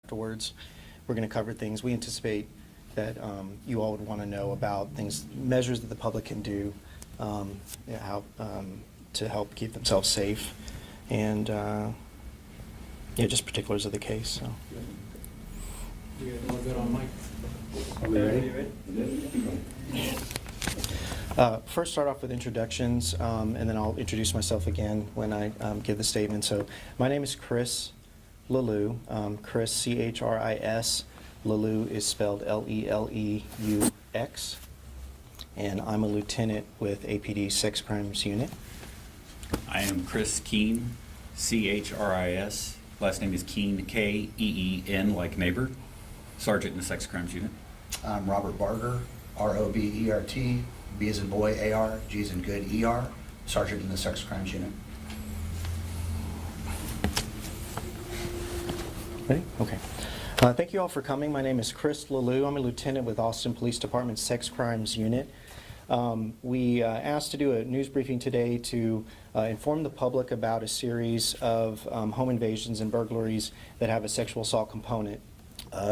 afterwards. We're going to cover things we anticipate that you all would want to know about, things, measures that the public can do how, to help keep themselves safe, and just particulars of the case. So. You guys all good on mic? Are we ready? First, start off with introductions, and then I'll introduce myself again when I give the statement. So, my name is Chris Leleux. Chris, C-H-R-I-S. Leleux is spelled L-E-L-E-U-X. And I'm a lieutenant with APD Sex Crimes Unit. I am Chris Keene, C-H-R-I-S. Last name is Keene, K-E-E-N, like neighbor. Sergeant in the Sex Crimes Unit. I'm Robert Barger, R-O-B-E-R-T, B as in boy, A-R, G as in good, E-R, Sergeant in the Sex Crimes Unit. Ready? Okay. Thank you all for coming. My name is Chris Leleux. I'm a lieutenant with Austin Police Department Sex Crimes Unit. We asked to do a news briefing today to inform the public about a series of home invasions and burglaries that have a sexual assault component.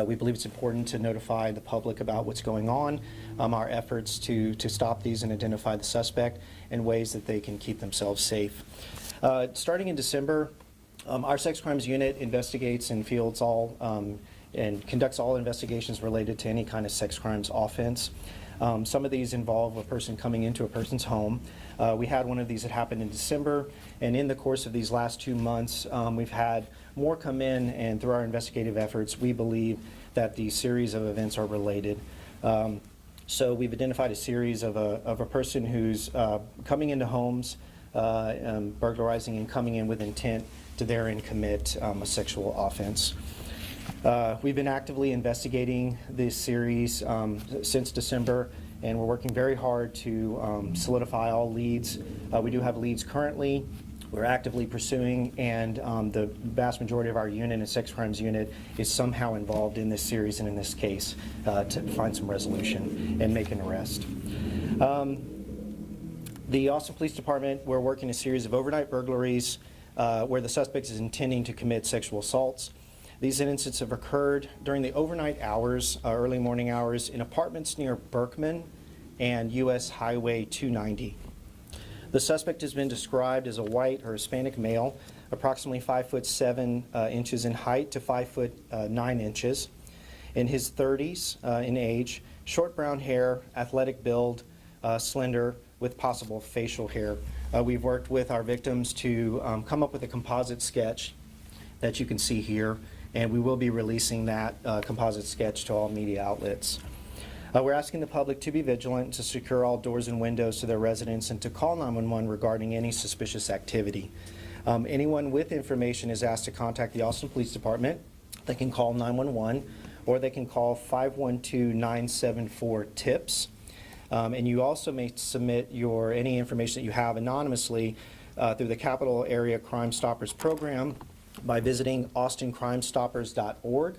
We believe it's important to notify the public about what's going on, our efforts to stop these and identify the suspect, and ways that they can keep themselves safe. Starting in December, our Sex Crimes Unit investigates and fields all and conducts all investigations related to any kind of sex crimes offense. Some of these involve a person coming into a person's home. We had one of these that happened in December, and in the course of these last 2 months, we've had more come in, and through our investigative efforts, we believe that the series of events are related. So we've identified a series of a person who's coming into homes, burglarizing and coming in with intent to therein commit a sexual offense. We've been actively investigating this series since December, and we're working very hard to solidify all leads. We do have leads currently we're actively pursuing, and the vast majority of our unit and Sex Crimes Unit is somehow involved in this series and in this case to find some resolution and make an arrest. The Austin Police Department, we're working a series of overnight burglaries where the suspect is intending to commit sexual assaults. These incidents have occurred during the overnight hours, early morning hours, in apartments near Berkman and U.S. Highway 290. The suspect has been described as a white or Hispanic male, approximately 5'7" inches in height to 5'9" inches, in his 30s in age, short brown hair, athletic build, slender, with possible facial hair. We've worked with our victims to come up with a composite sketch that you can see here, and we will be releasing that composite sketch to all media outlets. We're asking the public to be vigilant, to secure all doors and windows to their residence, and to call 911 regarding any suspicious activity. Anyone with information is asked to contact the Austin Police Department. They can call 911, or they can call 512-974-TIPS. And you also may submit any information that you have anonymously through the Capital Area Crime Stoppers program by visiting austincrimestoppers.org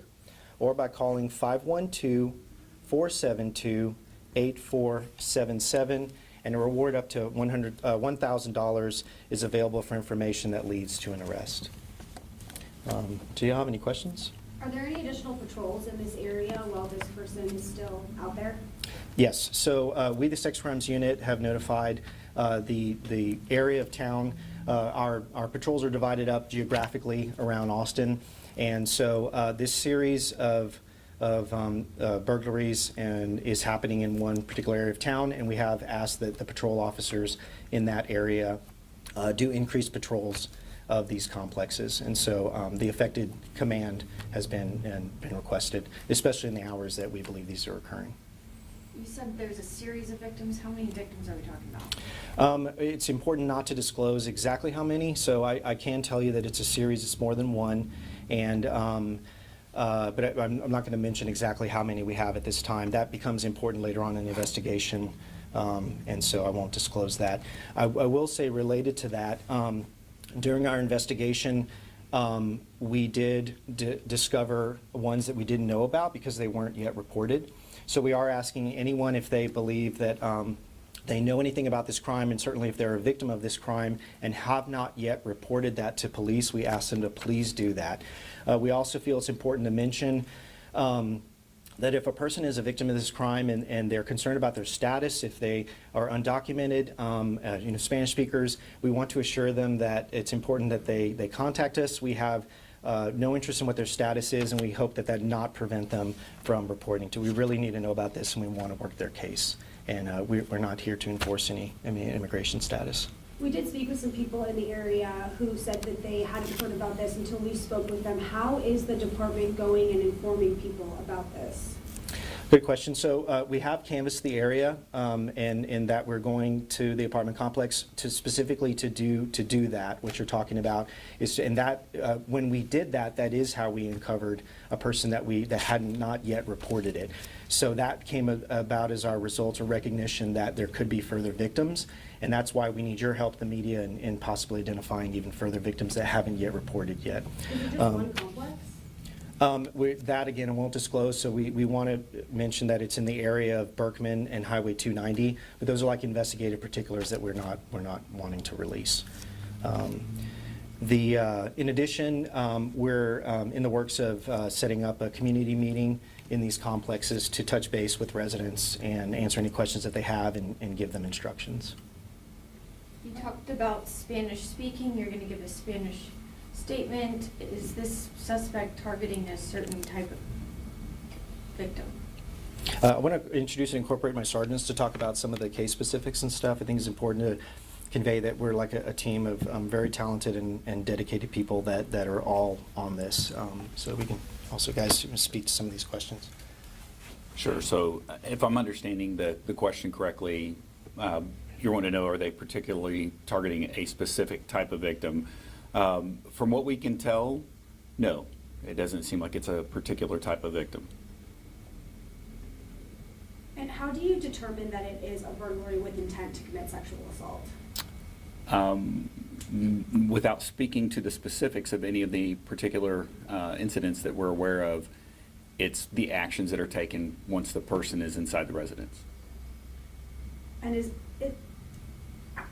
or by calling 512-472-8477, and a reward up to $1,000 is available for information that leads to an arrest. Do you have any questions? Are there any additional patrols in this area while this person is still out there? Yes. So we, the Sex Crimes Unit, have notified the area of town. Our patrols are divided up geographically around Austin, and so this series of burglaries is happening in one particular area of town, and we have asked that the patrol officers in that area do increased patrols of these complexes, and so the affected command has been requested, especially in the hours that we believe these are occurring. You said there's a series of victims. How many victims are we talking about? It's important not to disclose exactly how many, so I can tell you that it's a series. It's more than one, and but I'm not going to mention exactly how many we have at this time. That becomes important later on in the investigation, and so I won't disclose that. I will say, related to that, during our investigation, we did discover ones that we didn't know about because they weren't yet reported. So we are asking anyone if they believe that they know anything about this crime, and certainly if they're a victim of this crime and have not yet reported that to police, we ask them to please do that. We also feel it's important to mention that if a person is a victim of this crime and they're concerned about their status, if they are undocumented, Spanish speakers, we want to assure them that it's important that they contact us. We have no interest in what their status is, and we hope that that not prevent them from reporting to. We really need to know about this, and we want to work their case. And we're not here to enforce any immigration status. We did speak with some people in the area who said that they hadn't heard about this until we spoke with them. How is the department going and informing people about this? Good question. So we have canvassed the area, and in that we're going to the apartment complex to specifically to do that. What you're talking about is, and that when we did that, that is how we uncovered a person that had not yet reported it. So that came about as our result of recognition that there could be further victims, and that's why we need your help, the media, in possibly identifying even further victims that haven't yet reported yet. Is it just one complex? That, again, I won't disclose, so we want to mention that it's in the area of Berkman and Highway 290, but those are like investigative particulars that we're not wanting to release. In addition, we're in the works of setting up a community meeting in these complexes to touch base with residents and answer any questions that they have and give them instructions. You talked about Spanish speaking. You're going to give a Spanish statement. Is this suspect targeting a certain type of victim? I want to introduce and incorporate my sergeants to talk about some of the case specifics and stuff. I think it's important to convey that we're like a team of very talented and dedicated people that are all on this. So we can also, guys, speak to some of these questions. Sure. So if I'm understanding the question correctly, you want to know, are they particularly targeting a specific type of victim? From what we can tell, no. It doesn't seem like it's a particular type of victim. And how do you determine that it is a burglary with intent to commit sexual assault? Without speaking to the specifics of any of the particular incidents that we're aware of, it's the actions that are taken once the person is inside the residence. And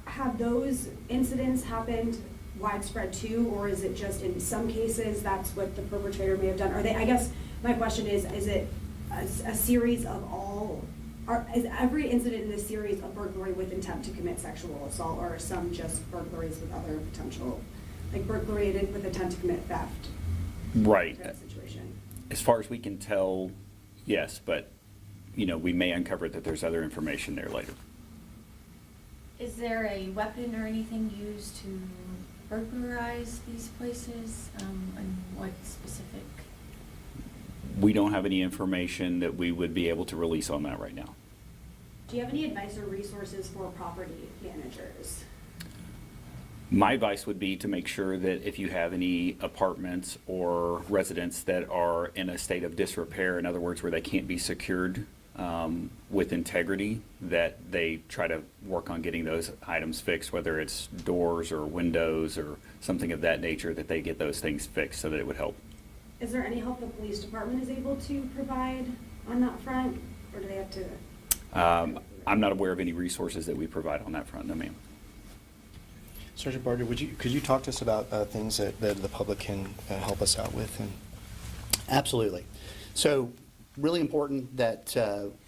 have those incidents happened widespread too, or is it just in some cases that's what the perpetrator may have done? I guess my question is it a series of is every incident in this series a burglary with intent to commit sexual assault, or are some just burglaries with other potential, like burglary with intent to commit theft? Right. Type of situation? As far as we can tell, yes, but we may uncover that there's other information there later. Is there a weapon or anything used to burglarize these places? And what specific? We don't have any information that we would be able to release on that right now. Do you have any advice or resources for property managers? My advice would be to make sure that if you have any apartments or residents that are in a state of disrepair, in other words, where they can't be secured with integrity, that they try to work on getting those items fixed, whether it's doors or windows or something of that nature, that they get those things fixed so that it would help. Is there any help the police department is able to provide on that front, or do they have to? I'm not aware of any resources that we provide on that front, no ma'am. Sergeant Barter, could you talk to us about things that the public can help us out with? Absolutely. So really important that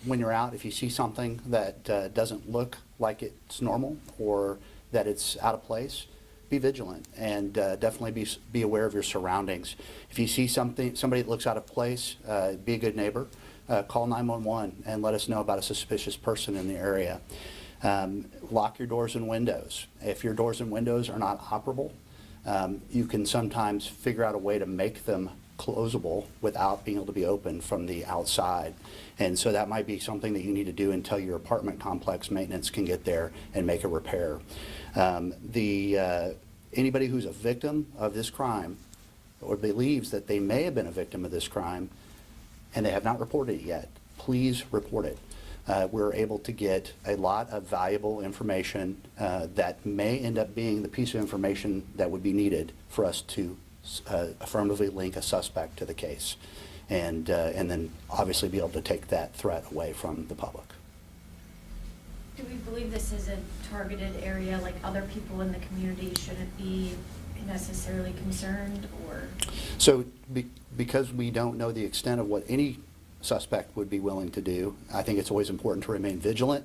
when you're out, if you see something that doesn't look like it's normal or that it's out of place, be vigilant and definitely be aware of your surroundings. If you see somebody that looks out of place, be a good neighbor. Call 911 and let us know about a suspicious person in the area. Lock your doors and windows. If your doors and windows are not operable, you can sometimes figure out a way to make them closable without being able to be opened from the outside. And so that might be something that you need to do until your apartment complex maintenance can get there and make a repair. Anybody who's a victim of this crime or believes that they may have been a victim of this crime and they have not reported it yet, please report it. We're able to get a lot of valuable information that may end up being the piece of information that would be needed for us to affirmatively link a suspect to the case, and then obviously be able to take that threat away from the public. Do we believe this is a targeted area, like other people in the community shouldn't be necessarily concerned, or? So because we don't know the extent of what any suspect would be willing to do, I think it's always important to remain vigilant.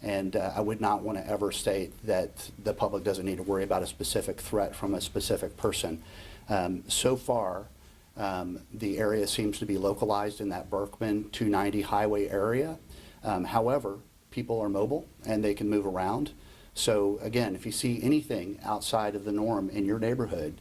And I would not want to ever state that the public doesn't need to worry about a specific threat from a specific person. So far, the area seems to be localized in that Berkman 290 highway area. However, people are mobile and they can move around. So again, if you see anything outside of the norm in your neighborhood,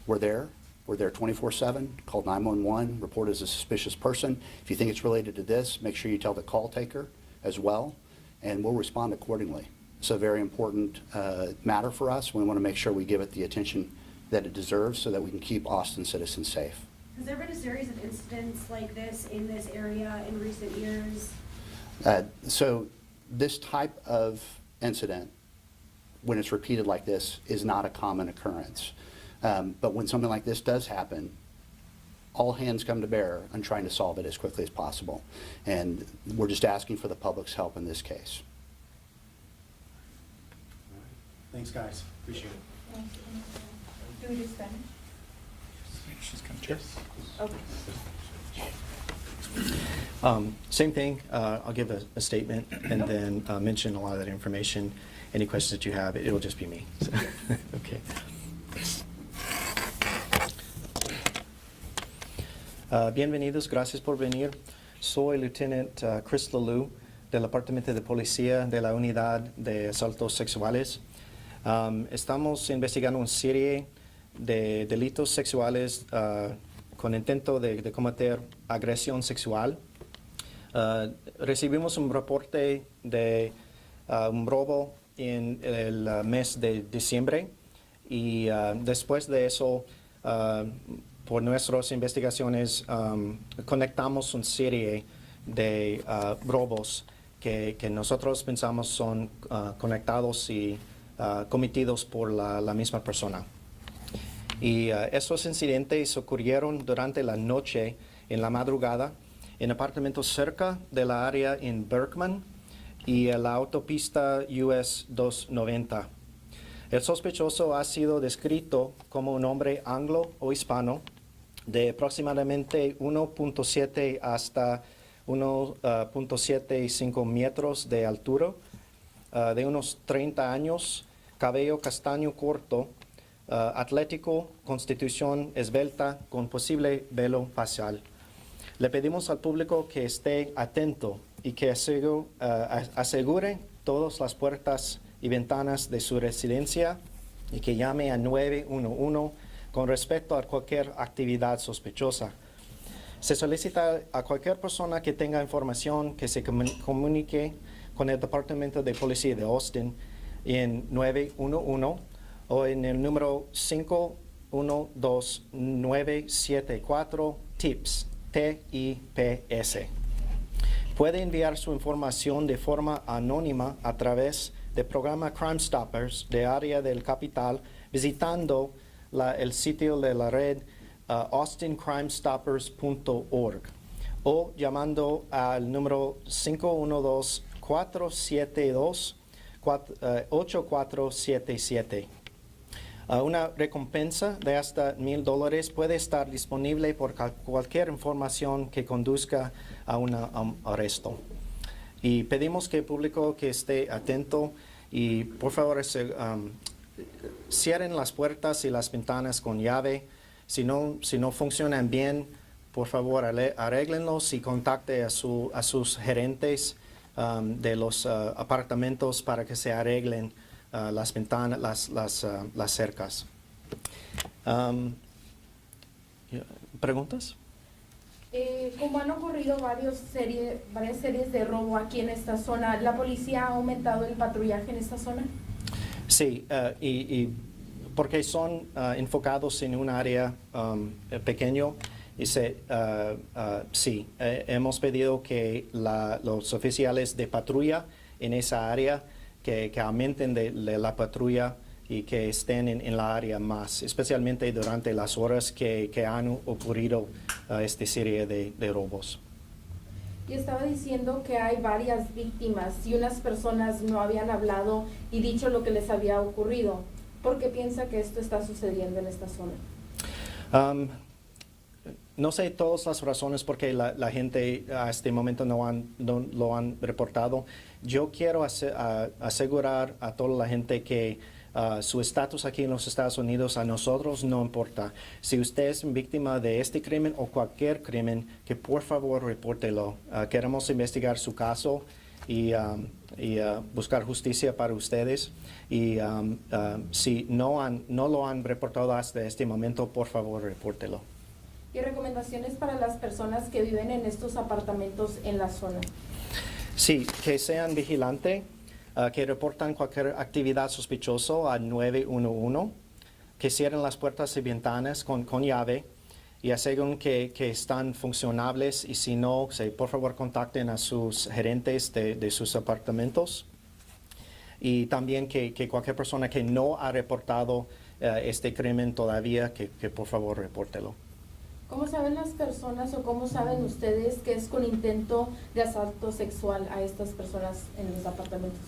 we're there. We're there 24/7. Call 911, report as a suspicious person. If you think it's related to this, make sure you tell the call taker as well, and we'll respond accordingly. It's a very important matter for us. We want to make sure we give it the attention that it deserves so that we can keep Austin citizens safe. Has there been a series of incidents like this in this area in recent years? So this type of incident, when it's repeated like this, is not a common occurrence. But when something like this does happen, all hands come to bear on trying to solve it as quickly as possible. And we're just asking for the public's help in this case. Thanks, guys. Appreciate it. Do we do Spanish? Sure. Okay. Same thing, I'll give a statement and then mention a lot of that information. Any questions that you have, it'll just be me. So, okay. Bienvenidos, gracias por venir. Soy Lieutenant Chris Lalou del Departamento de Policía de la Unidad de Asaltos Sexuales. Estamos investigando una serie de delitos sexuales con intento de cometer agresión sexual. Recibimos un reporte de un robo en el mes de diciembre y después de eso, por nuestras investigaciones, conectamos una serie de robos que nosotros pensamos son conectados y cometidos por la misma persona. Y esos incidentes ocurrieron durante la noche, en la madrugada, en apartamentos cerca de la área en Berkman y en la autopista US 290. El sospechoso ha sido descrito como un hombre anglo o hispano de aproximadamente 1.7 hasta 1.75 metros de altura, de unos 30 años, cabello castaño corto, atlético, constitución esbelta, con posible velo facial. Le pedimos al público que esté atento y que asegure todas las puertas y ventanas de su residencia y que llame a 911 con respecto a cualquier actividad sospechosa. Se solicita a cualquier persona que tenga información que se comunique con el Departamento de Policía de Austin en 911 o en el número 512-974-TIPS, TIPS. Puede enviar su información de forma anónima a través del programa Crime Stoppers de área del capital visitando el sitio de la red austincrimestoppers.org o llamando al número 512-472-8477. Una recompensa de hasta $1,000 puede estar disponible por cualquier información que conduzca a un arresto. Y pedimos que el público que esté atento y por favor cierren las puertas y las ventanas con llave. Si no funcionan bien, por favor arréglenlos y contacte a sus gerentes de los apartamentos para que se arreglen las ventanas, las cercas. ¿Preguntas? Como han ocurrido varias series de robo aquí en esta zona, ¿la policía ha aumentado el patrullaje en esta zona? Sí, y porque son enfocados en un área pequeño, sí, hemos pedido que los oficiales de patrulla en esa área que aumenten de la patrulla y que estén en la área más, especialmente durante las horas que han ocurrido esta serie de robos. y estaba diciendo que hay varias víctimas y unas personas no habían hablado y dicho lo que les había ocurrido. ¿Por qué piensa que esto está sucediendo en esta zona? No sé todas las razones por qué la gente a este momento no lo han reportado. Yo quiero asegurar a toda la gente que su estatus aquí en los Estados Unidos a nosotros no importa. Si usted es víctima de este crimen o cualquier crimen, que por favor repórtelo. Queremos investigar su caso y buscar justicia para ustedes. Y si no lo han reportado hasta este momento, por favor repórtelo. ¿Y recomendaciones para las personas que viven en estos apartamentos en la zona? Sí, que sean vigilantes, que reportan cualquier actividad sospechosa a 911, que cierren las puertas y ventanas con llave y aseguren que están funcionables, y si no, por favor contacten a sus gerentes de sus apartamentos. Y también que cualquier persona que no ha reportado este crimen todavía, que por favor repórtelo. ¿Cómo saben las personas o cómo saben ustedes que es con intento de asalto sexual a estas personas en los apartamentos?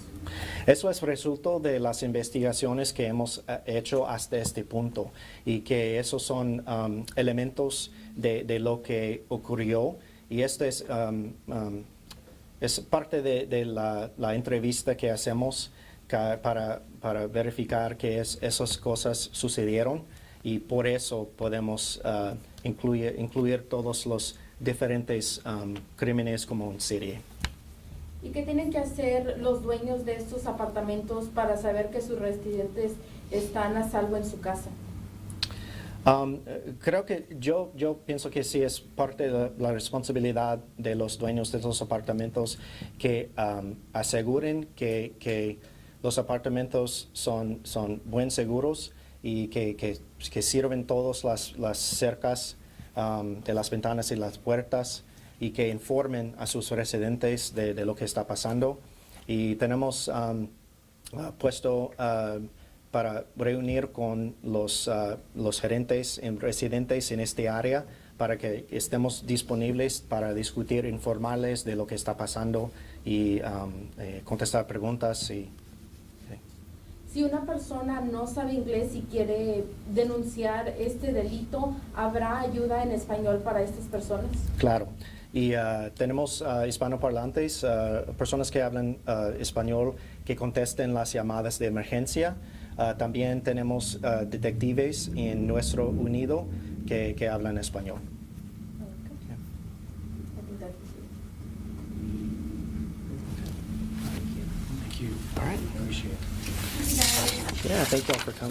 Eso es resultado de las investigaciones que hemos hecho hasta este punto, y que esos son elementos de lo que ocurrió, y esto es parte de la entrevista que hacemos para verificar que esas cosas sucedieron, y por eso podemos incluir todos los diferentes crímenes como en serie. ¿Y qué tienen que hacer los dueños de estos apartamentos para saber que sus residentes están a salvo en su casa? Creo que yo pienso que sí es parte de la responsabilidad de los dueños de los apartamentos que aseguren que los apartamentos son buen seguros, y que sirven todas las cercas de las ventanas y las puertas, y que informen a sus residentes de lo que está pasando. Y tenemos puesto para reunir con los gerentes y residentes en este área para que estemos disponibles para discutir, informarles de lo que está pasando y contestar preguntas. Si una persona no sabe inglés y quiere denunciar este delito, ¿habrá ayuda en español para estas personas? Claro. Y tenemos hispanoparlantes, personas que hablan español, que contesten las llamadas de emergencia. También tenemos detectives en nuestro unido que hablan español. Thank you. All right. Appreciate it. Yeah, thank you all for coming.